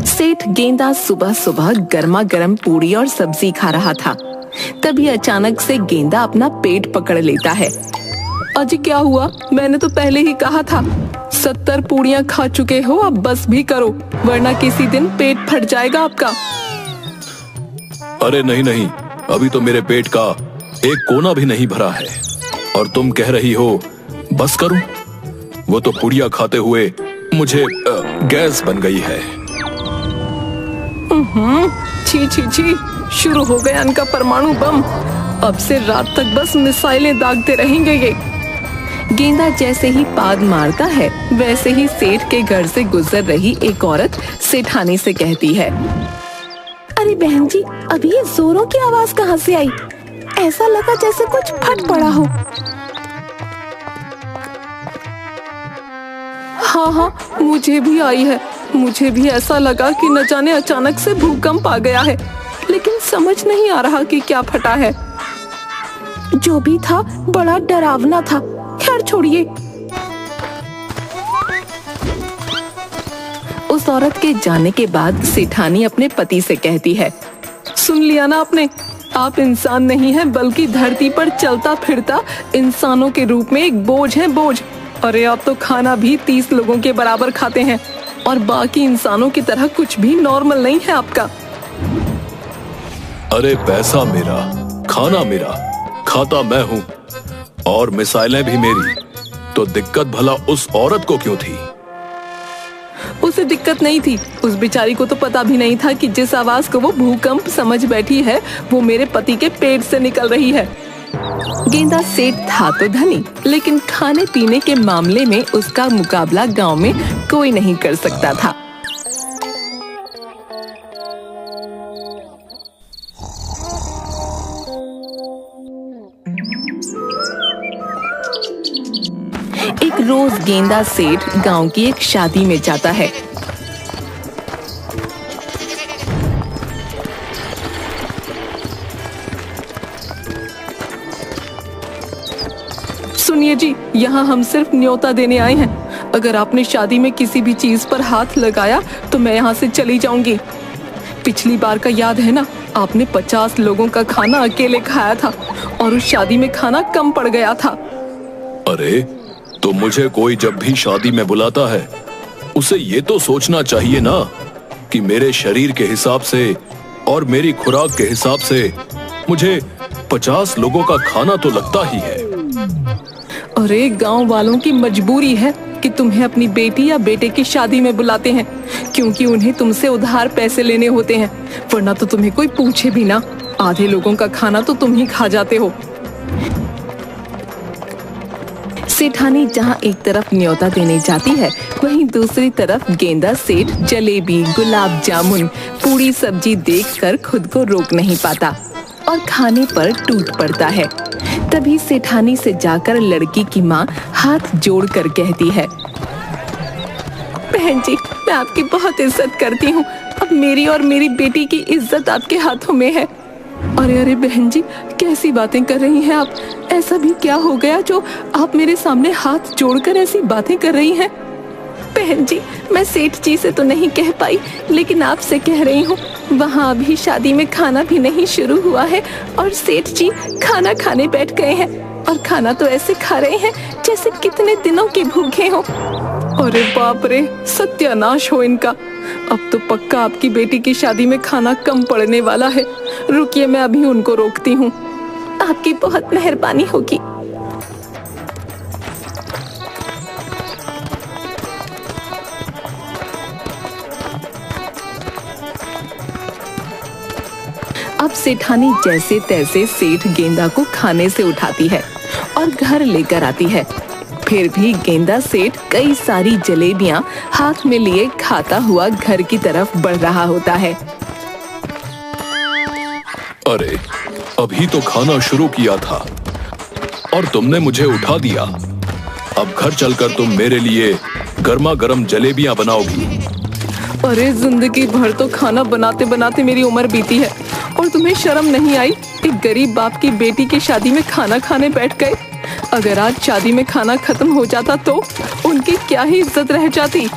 सेठ गेंदा सुबह सुबह गर्मा गर्म पूड़ी और सब्जी खा रहा था। तभी अचानक से गेंदा अपना पेट पकड़ लेता है। अजी क्या हुआ? मैंने तो पहले ही कहा था 70 पूड़ियां खा चुके हो, अब बस भी करो वरना किसी दिन पेट फट जाएगा आपका। अरे नहीं नहीं, अभी तो मेरे पेट का एक कोना भी नहीं भरा है और तुम कह रही हो बस करूं? वो तो पूड़ियां खाते हुए मुझे गैस बन गई है। छी छी छी, शुरू हो गया इनका परमाणु बम। अब से रात तक बस मिसाइलें दागते रहेंगे ये। गेंदा जैसे ही पाद मारता है वैसे ही सेठ के घर से गुजर रही एक औरत सेठानी से कहती है, अरे बहन जी, अभी ये जोरों की आवाज कहाँ से आई? ऐसा लगा जैसे कुछ फट पड़ा हो। हाँ, मुझे भी आई है। मुझे भी ऐसा लगा कि न जाने अचानक से भूकंप आ गया है, लेकिन समझ नहीं आ रहा कि क्या फटा है। जो भी था बड़ा डरावना था। खैर छोड़िए। उस औरत के जाने के बाद सेठानी अपने पति से कहती है, सुन लिया ना आपने? आप इंसान नहीं हैं बल्कि धरती पर चलता फिरता इंसानों के रूप में एक बोझ है, बोझ। अरे आप तो खाना भी 30 लोगों के बराबर खाते हैं और बाकी इंसानों की तरह कुछ भी नॉर्मल नहीं है आपका। अरे पैसा मेरा, खाना मेरा, खाता मैं हूँ और मिसाइलें भी मेरी, तो दिक्कत भला उस औरत को क्यों थी? उसे दिक्कत नहीं थी। उस बेचारी को तो पता भी नहीं था कि जिस आवाज को वो भूकंप समझ बैठी है वो मेरे पति के पेट से निकल रही है। गेंदा सेठ था तो धनी, लेकिन खाने पीने के मामले में उसका मुकाबला गांव में कोई नहीं कर सकता था। एक रोज गेंदा सेठ गांव की एक शादी में जाता है। सुनिए जी, यहाँ हम सिर्फ न्योता देने आए हैं। अगर आपने शादी में किसी भी चीज पर हाथ लगाया तो मैं यहाँ से चली जाऊंगी। पिछली बार का याद है ना, आपने 50 लोगों का खाना अकेले खाया था और उस शादी में खाना कम पड़ गया था। अरे तो मुझे कोई जब भी शादी में बुलाता है उसे ये तो सोचना चाहिए ना कि मेरे शरीर के हिसाब से और मेरी खुराक के हिसाब से मुझे 50 लोगों का खाना तो लगता ही है। अरे गांव वालों की मजबूरी है कि तुम्हें अपनी बेटी या बेटे की शादी में बुलाते हैं, क्योंकि उन्हें तुमसे उधार पैसे लेने होते हैं, वरना तो तुम्हें कोई पूछे भी ना। आधे लोगों का खाना तो तुम ही खा जाते हो। सेठानी जहाँ एक तरफ न्योता देने जाती है, वहीं दूसरी तरफ गेंदा सेठ जलेबी, गुलाब जामुन, पूरी सब्जी देखकर खुद को रोक नहीं पाता और खाने पर टूट पड़ता है। तभी सेठानी से जाकर लड़की की माँ हाथ जोड़कर कहती है, बहन जी, मैं आपकी बहुत इज्जत करती हूँ। अब मेरी और मेरी बेटी की इज्जत आपके हाथों में है। अरे अरे बहन जी, कैसी बातें कर रही हैं आप? ऐसा भी क्या हो गया जो आप मेरे सामने हाथ जोड़कर ऐसी बातें कर रही हैं? बहन जी, मैं सेठ जी से तो नहीं कह पाई, लेकिन आपसे कह रही हूँ। वहाँ अभी शादी में खाना भी नहीं शुरू हुआ है और सेठ जी खाना खाने बैठ गए हैं और खाना तो ऐसे खा रहे हैं जैसे कितने दिनों के भूखे हो। अरे बाप रे, सत्यानाश हो इनका। अब तो पक्का आपकी बेटी की शादी में खाना कम पड़ने वाला है। रुकिए, मैं अभी उनको रोकती हूँ। आपकी बहुत मेहरबानी होगी। अब सेठानी जैसे तैसे सेठ गेंदा को खाने से उठाती है और घर लेकर आती है। फिर भी गेंदा सेठ कई सारी जलेबियां हाथ में लिए खाता हुआ घर की तरफ बढ़ रहा होता है। अरे अभी तो खाना शुरू किया था और तुमने मुझे उठा दिया। अब घर चलकर तुम मेरे लिए गर्मा गर्म जलेबियां बनाओगी। अरे जिंदगी भर तो खाना बनाते बनाते मेरी उम्र बीती है और तुम्हें शर्म नहीं आई? एक गरीब बाप की बेटी की शादी में खाना खाने बैठ गए। अगर आज शादी में खाना खत्म हो जाता तो उनकी क्या ही इज्जत रह जाती।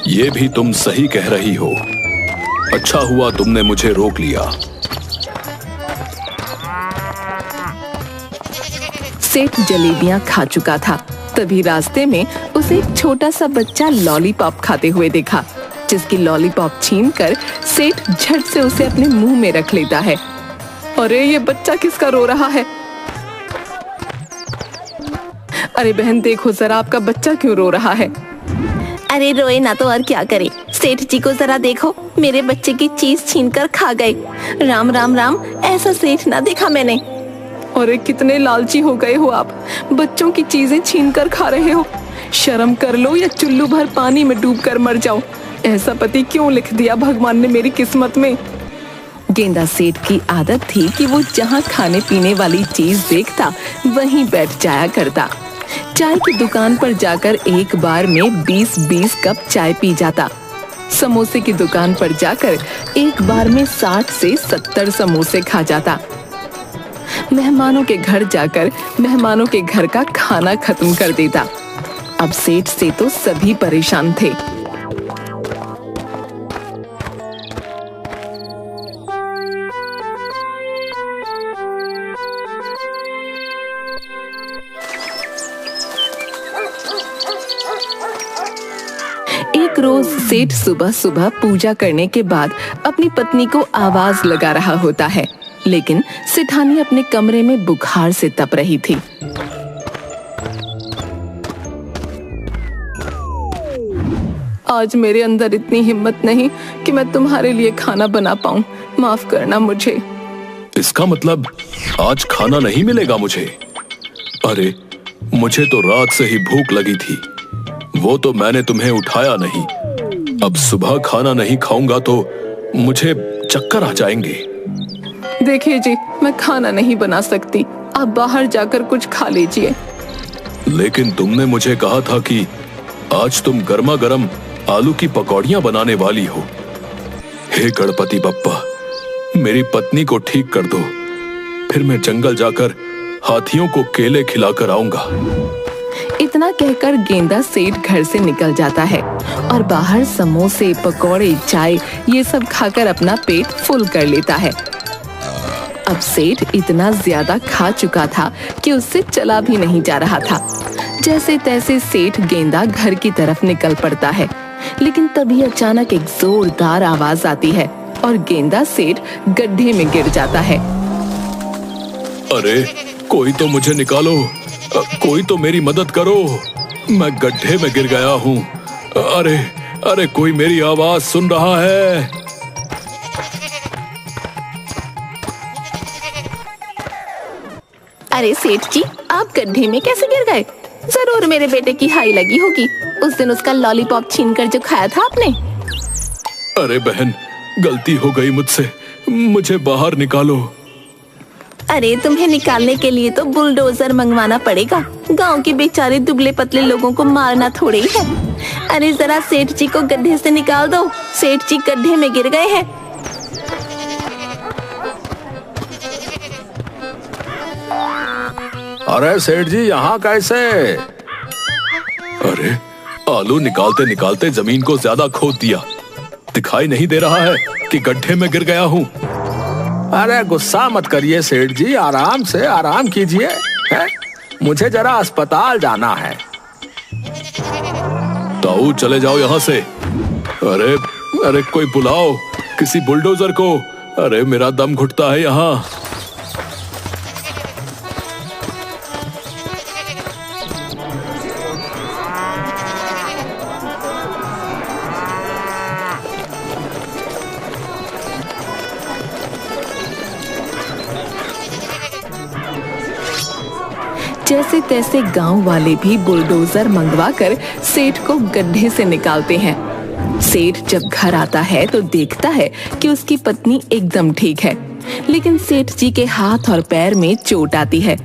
ये भी तुम सही कह रही हो। अच्छा हुआ तुमने मुझे रोक लिया। सेठ जलेबियां खा चुका था। तभी रास्ते में उसे एक छोटा सा बच्चा लॉलीपॉप खाते हुए देखा, जिसकी लॉलीपॉप छीनकर सेठ झट से उसे अपने मुंह में रख लेता है। अरे ये बच्चा किसका रो रहा है? अरे बहन देखो जरा, आपका बच्चा क्यों रो रहा है? अरे रोए ना तो और क्या करे, सेठ जी को जरा देखो, मेरे बच्चे की चीज छीनकर खा गए। राम राम राम, ऐसा सेठ ना देखा मैंने। अरे कितने लालची हो गए हो आप, बच्चों की चीजें छीनकर खा रहे हो। शर्म कर लो या चुल्लू भर पानी में डूबकर मर जाओ। ऐसा पति क्यों लिख दिया भगवान ने मेरी किस्मत में। गेंदा सेठ की आदत थी कि वो जहाँ खाने पीने वाली चीज देखता वहीं बैठ जाया करता। चाय की दुकान पर जाकर एक बार में 20-20 कप चाय पी जाता। समोसे की दुकान पर जाकर एक बार में 60 से 70 समोसे खा जाता। मेहमानों के घर जाकर मेहमानों के घर का खाना खत्म कर देता। अब सेठ से तो सभी परेशान थे। एक रोज सेठ सुबह सुबह पूजा करने के बाद अपनी पत्नी को आवाज लगा रहा होता है, लेकिन सेठानी अपने कमरे में बुखार से तप रही थी। आज मेरे अंदर इतनी हिम्मत नहीं कि मैं तुम्हारे लिए खाना बना पाऊं, माफ करना मुझे। इसका मतलब आज खाना नहीं मिलेगा मुझे? अरे मुझे तो रात से ही भूख लगी थी, वो तो मैंने तुम्हें उठाया नहीं। अब सुबह खाना नहीं खाऊंगा तो मुझे चक्कर आ जाएंगे। देखिए जी, मैं खाना नहीं बना सकती, आप बाहर जाकर कुछ खा लीजिए। लेकिन तुमने मुझे कहा था कि आज तुम गर्मा गर्म आलू की पकौड़ियां बनाने वाली हो। हे गणपति बप्पा, मेरी पत्नी को ठीक कर दो, फिर मैं जंगल जाकर हाथियों को केले खिलाकर आऊंगा। इतना कहकर गेंदा सेठ घर से निकल जाता है और बाहर समोसे, पकौड़े, चाय ये सब खाकर अपना पेट फुल कर लेता है। अब सेठ इतना ज्यादा खा चुका था कि उससे चला भी नहीं जा रहा था। जैसे तैसे सेठ गेंदा घर की तरफ निकल पड़ता है, लेकिन तभी अचानक एक जोरदार आवाज आती है और गेंदा सेठ गड्ढे में गिर जाता है। अरे कोई तो मुझे निकालो, कोई तो मेरी मदद करो, मैं गड्ढे में गिर गया हूँ। अरे अरे कोई मेरी आवाज सुन रहा है? अरे सेठ जी, आप गड्ढे में कैसे गिर गए? जरूर मेरे बेटे की हाई लगी होगी, उस दिन उसका लॉलीपॉप छीनकर जो खाया था आपने। अरे बहन, गलती हो गई मुझसे, मुझे बाहर निकालो। अरे तुम्हें निकालने के लिए तो बुलडोजर मंगवाना पड़ेगा, गांव के बेचारे दुबले पतले लोगों को मारना थोड़े ही है। अरे जरा सेठ जी को गड्ढे से निकाल दो, सेठ जी गड्ढे में गिर गए हैं। अरे सेठ जी, यहाँ कैसे? अरे आलू निकालते निकालते जमीन को ज्यादा खोद दिया, दिखाई नहीं दे रहा है कि गड्ढे में गिर गया हूँ। अरे गुस्सा मत करिए सेठ जी, आराम से आराम कीजिए। मुझे जरा अस्पताल जाना है। ताऊ चले जाओ यहाँ से। अरे अरे कोई बुलाओ किसी बुलडोजर को, अरे मेरा दम घुटता है यहाँ। जैसे तैसे गांव वाले भी बुलडोजर मंगवाकर सेठ को गड्ढे से निकालते हैं। सेठ जब घर आता है तो देखता है कि उसकी पत्नी एकदम ठीक है, लेकिन सेठ जी के हाथ और पैर में चोट आती है।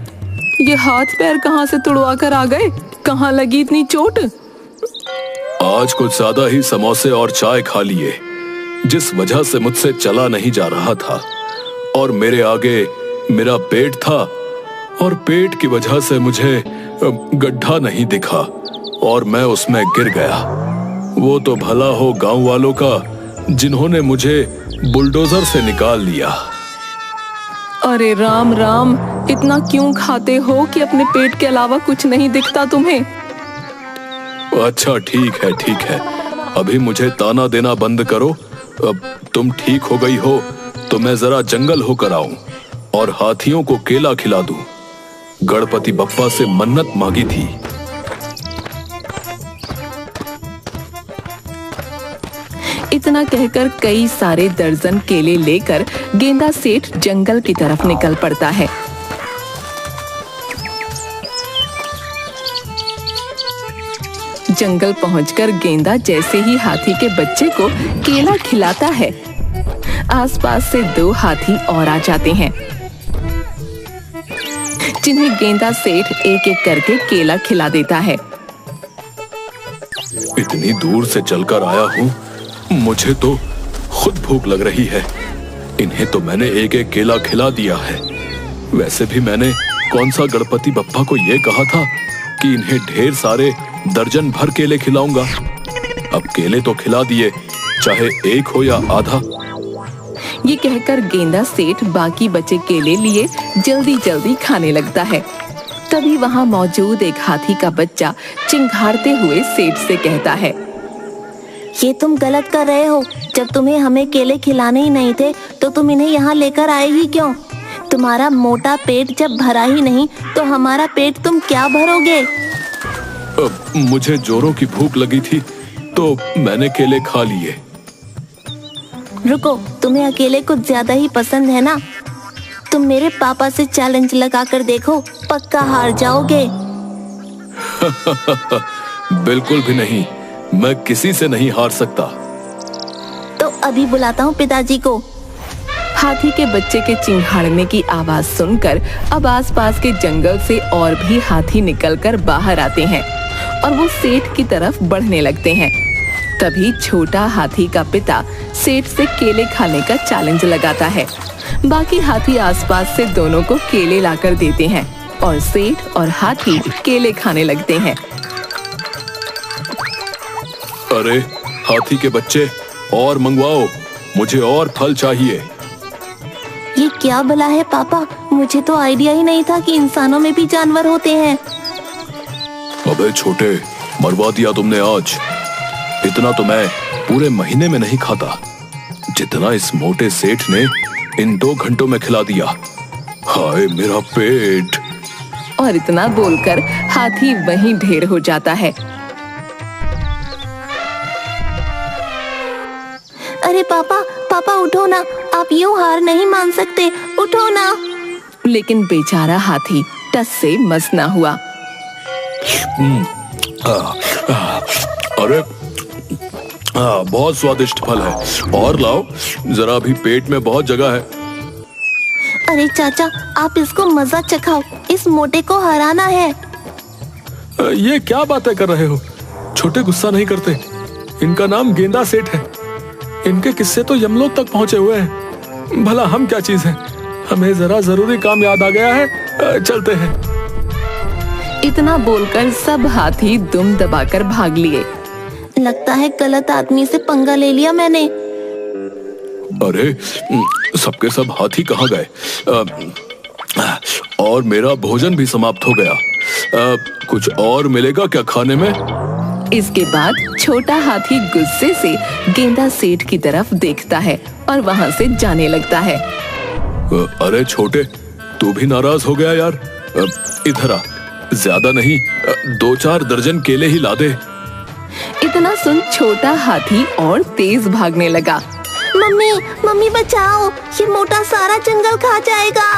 ये हाथ पैर कहाँ से तुड़वा कर आ गए? कहाँ लगी इतनी चोट? आज कुछ ज्यादा ही समोसे और चाय खा लिए, जिस वजह से मुझसे चला नहीं जा रहा था, और मेरे आगे मेरा पेट था और पेट की वजह से मुझे गड्ढा नहीं दिखा और मैं उसमें गिर गया। वो तो भला हो गांव वालों का जिन्होंने मुझे बुलडोजर से निकाल लिया। अरे राम राम, इतना क्यों खाते हो कि अपने पेट के अलावा कुछ नहीं दिखता तुम्हें? अच्छा ठीक है, अभी मुझे ताना देना बंद करो। अब तुम ठीक हो गई हो तो मैं जरा जंगल होकर आऊं और हाथियों को केला खिला दूं। गणपति बप्पा से मन्नत मांगी थी। इतना कहकर कई सारे दर्जन केले लेकर गेंदा सेठ जंगल की तरफ निकल पड़ता है। जंगल पहुंचकर गेंदा जैसे ही हाथी के बच्चे को केला खिलाता है, आसपास से 2 हाथी और आ जाते हैं, जिन्हें गेंदा सेठ एक एक करके केला खिला देता है। इतनी दूर से चलकर आया हूँ, मुझे तो खुद भूख लग रही है। इन्हें तो मैंने एक एक केला खिला दिया है। वैसे भी मैंने कौन सा गणपति बप्पा को ये कहा था कि इन्हें ढेर सारे दर्जन भर केले खिलाऊंगा। अब केले तो खिला दिए, चाहे एक हो या आधा। ये कहकर गेंदा सेठ बाकी बचे केले लिए जल्दी जल्दी खाने लगता है। तभी वहाँ मौजूद एक हाथी का बच्चा चिंघाड़ते हुए सेठ से कहता है, ये तुम गलत कर रहे हो। जब तुम्हें हमें केले खिलाने ही नहीं थे तो तुम इन्हें यहाँ लेकर आए ही क्यों? तुम्हारा मोटा पेट जब भरा ही नहीं तो हमारा पेट तुम क्या भरोगे? मुझे जोरों की भूख लगी थी तो मैंने केले खा लिए। रुको, तुम्हें अकेले कुछ ज्यादा ही पसंद है ना? तुम मेरे पापा से चैलेंज लगाकर देखो, पक्का हार जाओगे। बिल्कुल भी नहीं, मैं किसी से नहीं हार सकता। तो अभी बुलाता हूँ पिताजी को। हाथी के बच्चे के चिंघाड़ने की आवाज सुनकर अब आसपास के जंगल से और भी हाथी निकलकर बाहर आते हैं और वो सेठ की तरफ बढ़ने लगते हैं। तभी छोटा हाथी का पिता सेठ से केले खाने का चैलेंज लगाता है। बाकी हाथी आसपास से दोनों को केले लाकर देते हैं और सेठ और हाथी केले खाने लगते हैं। अरे हाथी के बच्चे, और मंगवाओ, मुझे और फल चाहिए। ये क्या भला है पापा? मुझे तो आइडिया ही नहीं था कि इंसानों में भी जानवर होते हैं। अबे छोटे, मरवा दिया तुमने आज। इतना तो मैं पूरे महीने में नहीं खाता, जितना इस मोटे सेठ ने इन 2 घंटों में खिला दिया। हाय मेरा पेट। और इतना बोलकर हाथी वहीं ढेर हो जाता है। अरे पापा, पापा उठो ना, आप यूं हार नहीं मान सकते, उठो ना। लेकिन बेचारा हाथी टस से मस ना हुआ। अरे बहुत स्वादिष्ट फल है, और लाओ, जरा भी पेट में बहुत जगह है। अरे चाचा, आप इसको मजा चखाओ, इस मोटे को हराना है। ये क्या बातें कर रहे हो? छोटे गुस्सा नहीं करते। इनका नाम गेंदा सेठ है। इनके किस्से तो यमलोक तक पहुंचे हुए हैं। भला हम क्या चीज हैं? हमें जरा जरूरी काम याद आ गया है, चलते हैं। इतना बोलकर सब हाथी दुम दबाकर भाग लिए। लगता है गलत आदमी से पंगा ले लिया मैंने। अरे सबके सब हाथी कहाँ गए? और मेरा भोजन भी समाप्त हो गया। कुछ और मिलेगा क्या खाने में? इसके बाद छोटा हाथी गुस्से से गेंदा सेठ की तरफ देखता है और वहाँ से जाने लगता है। अरे छोटे, तू भी नाराज हो गया यार? इधर आ, ज्यादा नहीं, 2-4 दर्जन केले ही ला दे। इतना सुन छोटा हाथी और तेज भागने लगा। मम्मी, मम्मी बचाओ, ये मोटा सारा जंगल खा जाएगा।